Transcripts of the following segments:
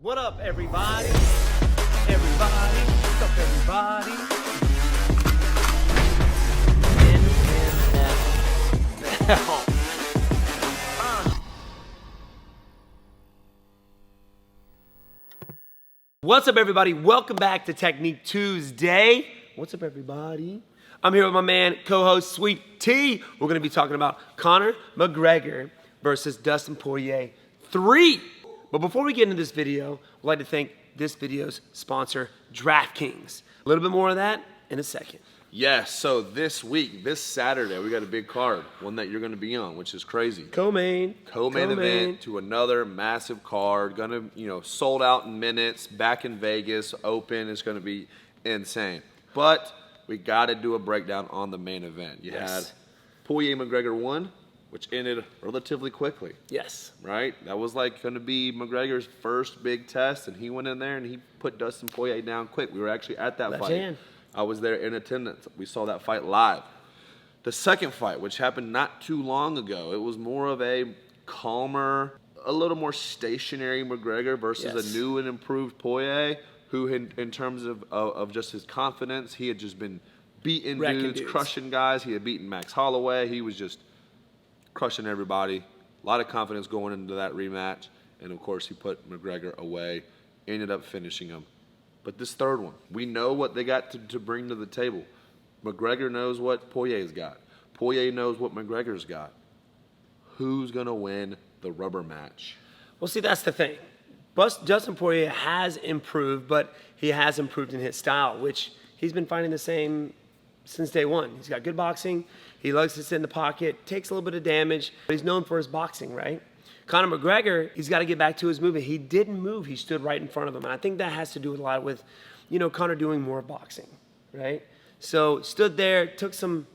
What up, everybody? Everybody, what's up, everybody? What's up, everybody? Welcome back to Technique Tuesday. What's up, everybody? I'm here with my man, co-host Sweet T. We're gonna be talking about Conor McGregor versus Dustin Poirier 3. But before we get into this video, I'd like to thank this video's sponsor, DraftKings. A little bit more of that in a second. Yes, so this week, this Saturday, we got a big card, one that you're going to be on, which is crazy. Co-main event to another massive card, gonna, sold out in minutes, back in Vegas, open, it's going to be insane. But we got to do a breakdown on the main event. You had Poirier McGregor 1, which ended relatively quickly. Yes. Right? That was like going to be McGregor's first big test, and he went in there and he put Dustin Poirier down quick. We were actually at that fight. Hand. I was there in attendance. We saw that fight live. The second fight, which happened not too long ago, it was more of a calmer, a little more stationary McGregor versus a new and improved Poirier, who in terms of just his confidence, he had just been beating dudes, crushing guys. He had beaten Max Holloway. He was just crushing everybody. A lot of confidence going into that rematch. And, of course, he put McGregor away, ended up finishing him. But this third one, we know what they got to bring to the table. McGregor knows what Poirier's got. Poirier knows what McGregor's got. Who's going to win the rubber match? Well, see, that's the thing. Dustin Poirier has improved, but he has improved in his style, which he's been finding the same since day one. He's got good boxing. He likes to sit in the pocket, takes a little bit of damage, but he's known for his boxing, right? Conor McGregor, he's got to get back to his movement. He didn't move. He stood right in front of him. And I think that has to do a lot with, Conor doing more boxing, right? So stood there, took some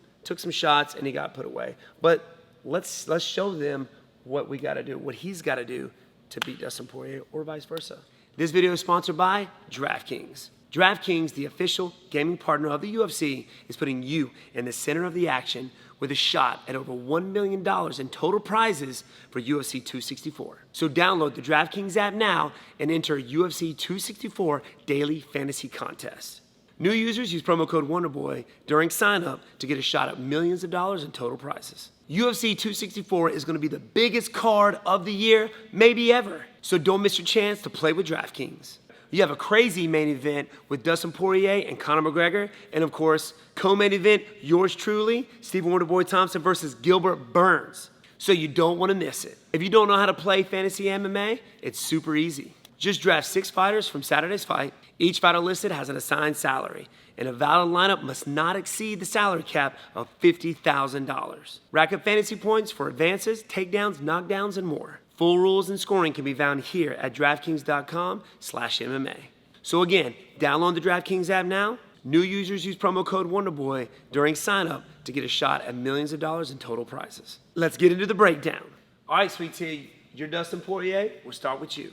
shots, and he got put away. But let's show them what we got to do, what he's got to do to beat Dustin Poirier or vice versa. This video is sponsored by DraftKings. DraftKings, the official gaming partner of the UFC, is putting you in the center of the action with a shot at over $1 million in total prizes for UFC 264. So download the DraftKings app now and enter UFC 264 Daily Fantasy Contest. New users use promo code Wonderboy during sign-up to get a shot at millions of dollars in total prizes. UFC 264 is going to be the biggest card of the year, maybe ever. So don't miss your chance to play with DraftKings. You have a crazy main event with Dustin Poirier and Conor McGregor. And of course, co-main event, yours truly, Stephen Wonderboy Thompson versus Gilbert Burns. So you don't want to miss it. If you don't know how to play fantasy MMA, it's super easy. Just draft 6 fighters from Saturday's fight. Each fighter listed has an assigned salary, and a valid lineup must not exceed the salary cap of $50,000. Rack up fantasy points for advances, takedowns, knockdowns, and more. Full rules and scoring can be found here at DraftKings.com/MMA. So again, download the DraftKings app now. New users use promo code Wonderboy during sign-up to get a shot at millions of dollars in total prizes. Let's get into the breakdown. All right, Sweet T, you're Dustin Poirier. We'll start with you.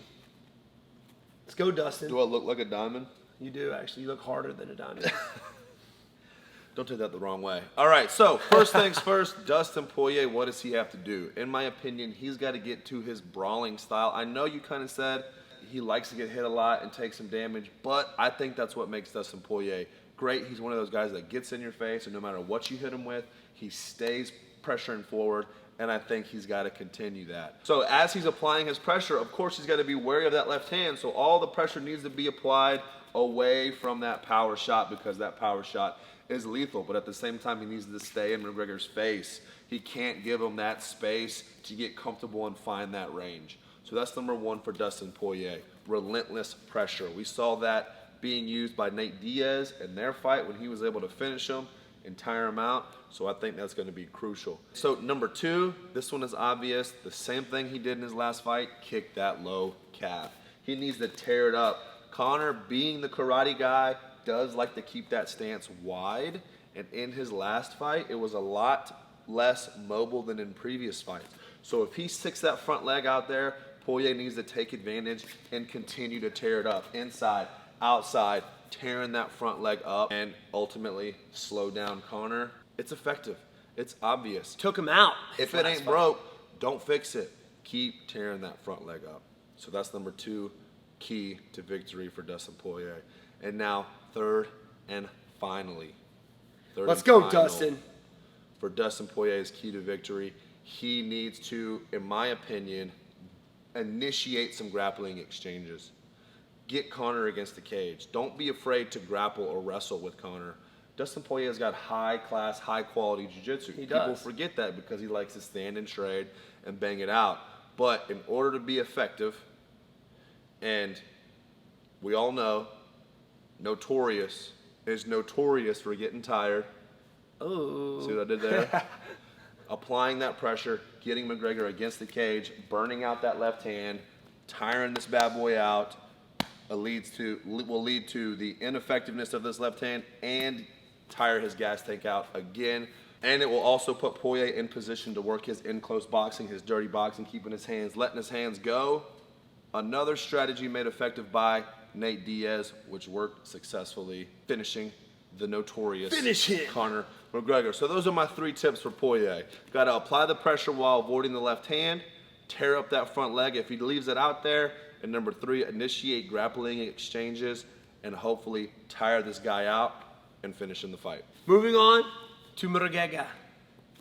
Let's go, Dustin. Do I look like a diamond? You do, actually. You look harder than a diamond. Don't take that the wrong way. All right, so first things first, Dustin Poirier, what does he have to do? In my opinion, he's got to get to his brawling style. I know you kind of said he likes to get hit a lot and take some damage, but I think that's what makes Dustin Poirier great. He's one of those guys that gets in your face, and no matter what you hit him with, he stays pressuring forward, and I think he's got to continue that. So as he's applying his pressure, of course, he's got to be wary of that left hand, so all the pressure needs to be applied away from that power shot because that power shot is lethal, but at the same time, he needs to stay in McGregor's face. He can't give him that space to get comfortable and find that range. So that's number one for Dustin Poirier, relentless pressure. We saw that being used by Nate Diaz in their fight when he was able to finish him and tire him out. So I think that's going to be crucial. So number two, this one is obvious. The same thing he did in his last fight, kick that low calf. He needs to tear it up. Conor, being the karate guy, does like to keep that stance wide, and in his last fight, it was a lot less mobile than in previous fights. So if he sticks that front leg out there, Poirier needs to take advantage and continue to tear it up, inside, outside, tearing that front leg up, and ultimately slow down Conor. It's effective. It's obvious. Took him out. If it ain't broke, don't fix it. Keep tearing that front leg up. So that's number two key to victory for Dustin Poirier. And now, third and finally. Let's go, Dustin. For Dustin Poirier's key to victory, he needs to, in my opinion, initiate some grappling exchanges. Get Conor against the cage. Don't be afraid to grapple or wrestle with Conor. Dustin Poirier's got high-class, high-quality jiu-jitsu. People forget that because he likes to stand and trade and bang it out. But in order to be effective, and we all know, Notorious is notorious for getting tired. Oh. See what I did there? Applying that pressure, getting McGregor against the cage, burning out that left hand, tiring this bad boy out, will lead to the ineffectiveness of this left hand and tire his gas tank out again. And it will also put Poirier in position to work his in-close boxing, his dirty boxing, keeping his hands, letting his hands go. Another strategy made effective by Nate Diaz, which worked successfully, finishing the notorious Conor McGregor. So those are my 3 tips for Poirier. Got to apply the pressure while avoiding the left hand, tear up that front leg if he leaves it out there, and number 3, initiate grappling exchanges and hopefully tire this guy out and finish in the fight. Moving on to McGregor.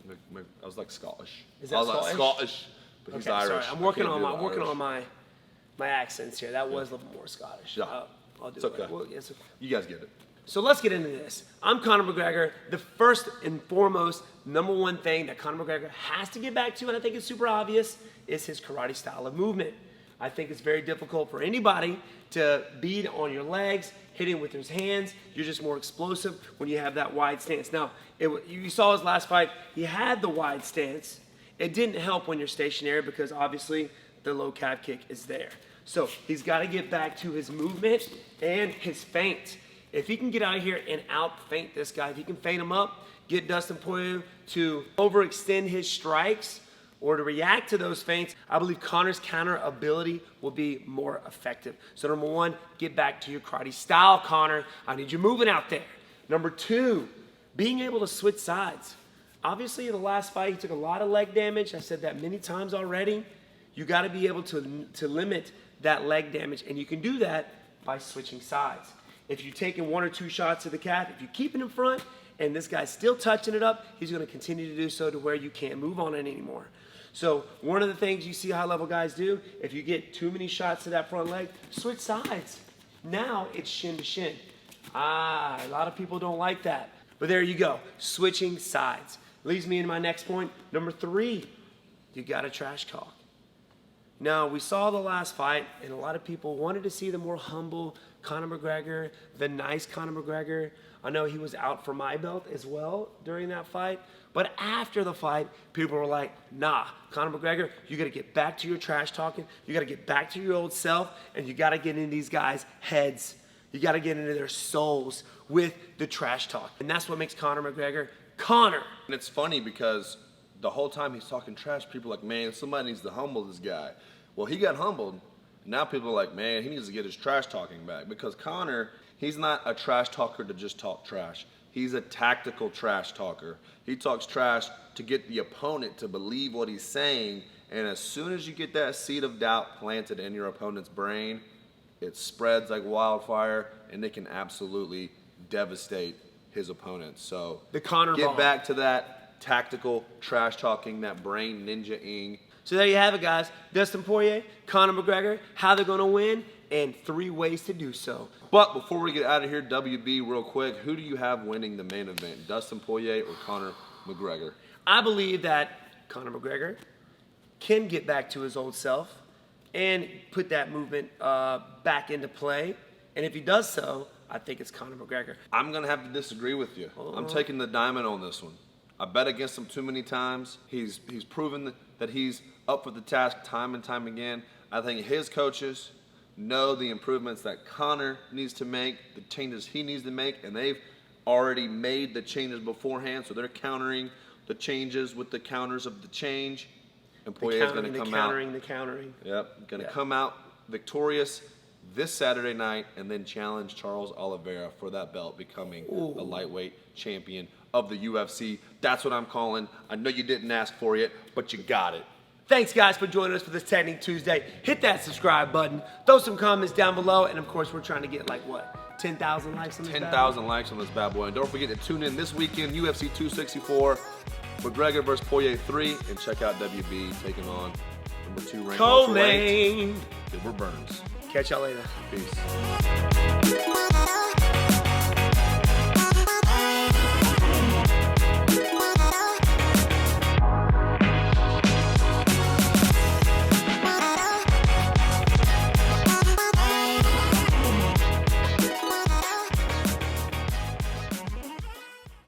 I was like Scottish. Is that I was like Scottish? Scottish, but he's Irish. Sorry, I'm working on my accents here. That was a little more Scottish. Yeah. I'll do It's okay. it. Well, it's okay. You guys get it. So let's get into this. I'm Conor McGregor. The first and foremost, number one thing that Conor McGregor has to get back to, and I think it's super obvious, is his karate style of movement. I think it's very difficult for anybody to beat on your legs, hitting with his hands. You're just more explosive when you have that wide stance. Now, you saw his last fight. He had the wide stance. It didn't help when you're stationary because obviously the low calf kick is there. So he's got to get back to his movement and his feint. If he can get out of here and out-feint this guy, if he can feint him up, get Dustin Poirier to overextend his strikes or to react to those feints, I believe Conor's counter ability will be more effective. So number 1, get back to your karate style, Conor. I need you moving out there. Number 2, being able to switch sides. Obviously, in the last fight, he took a lot of leg damage. I said that many times already. You got to be able to limit that leg damage, and you can do that by switching sides. If you're taking 1 or 2 shots to the calf, if you keep it in front and this guy's still touching it up, he's going to continue to do so to where you can't move on it anymore. So one of the things you see high-level guys do, if you get too many shots to that front leg, switch sides. Now it's shin to shin. A lot of people don't like that. But there you go, switching sides. Leads me into my next point. Number 3, you got to trash talk. Now, we saw the last fight, and a lot of people wanted to see the more humble Conor McGregor, the nice Conor McGregor. I know he was out for my belt as well during that fight. But after the fight, people were like, nah, Conor McGregor, you got to get back to your trash talking. You got to get back to your old self, and you got to get in these guys' heads. You got to get into their souls with the trash talk. And that's what makes Conor McGregor Conor. And it's funny because the whole time he's talking trash, people are like, man, somebody needs to humble this guy. Well, he got humbled. Now people are like, man, he needs to get his trash talking back. Because Conor, he's not a trash talker to just talk trash. He's a tactical trash talker. He talks trash to get the opponent to believe what he's saying. And as soon as you get that seed of doubt planted in your opponent's brain, it spreads like wildfire, and it can absolutely devastate his opponents. So the Conor get bomb. Back to that tactical trash talking, that brain ninja-ing. So there you have it, guys. Dustin Poirier, Conor McGregor, how they're going to win, and 3 ways to do so. But before we get out of here, WB, real quick, who do you have winning the main event, Dustin Poirier or Conor McGregor? I believe that Conor McGregor can get back to his old self and put that movement back into play. And if he does so, I think it's Conor McGregor. I'm going to have to disagree with you. I'm taking the diamond on this one. I bet against him too many times. He's proven that he's up for the task time and time again. I think his coaches know the improvements that Conor needs to make, the changes he needs to make, and they've already made the changes beforehand, so they're countering the changes with the counters of the change. And Poirier's going to come out. The countering. Yep, going to come out victorious this Saturday night and then challenge Charles Oliveira for that belt, becoming a lightweight champion of the UFC. That's what I'm calling. I know you didn't ask for it, but you got it. Thanks, guys, for joining us for this Technique Tuesday. Hit that subscribe button. Throw some comments down below. And, of course, we're trying to get, 10,000 likes on this 10,000 likes on this bad boy. And don't forget to tune in this weekend, UFC 264, McGregor versus Poirier 3, and check out WB taking on number 2 ranked Co-main. Gilbert Burns. Catch y'all later. Peace.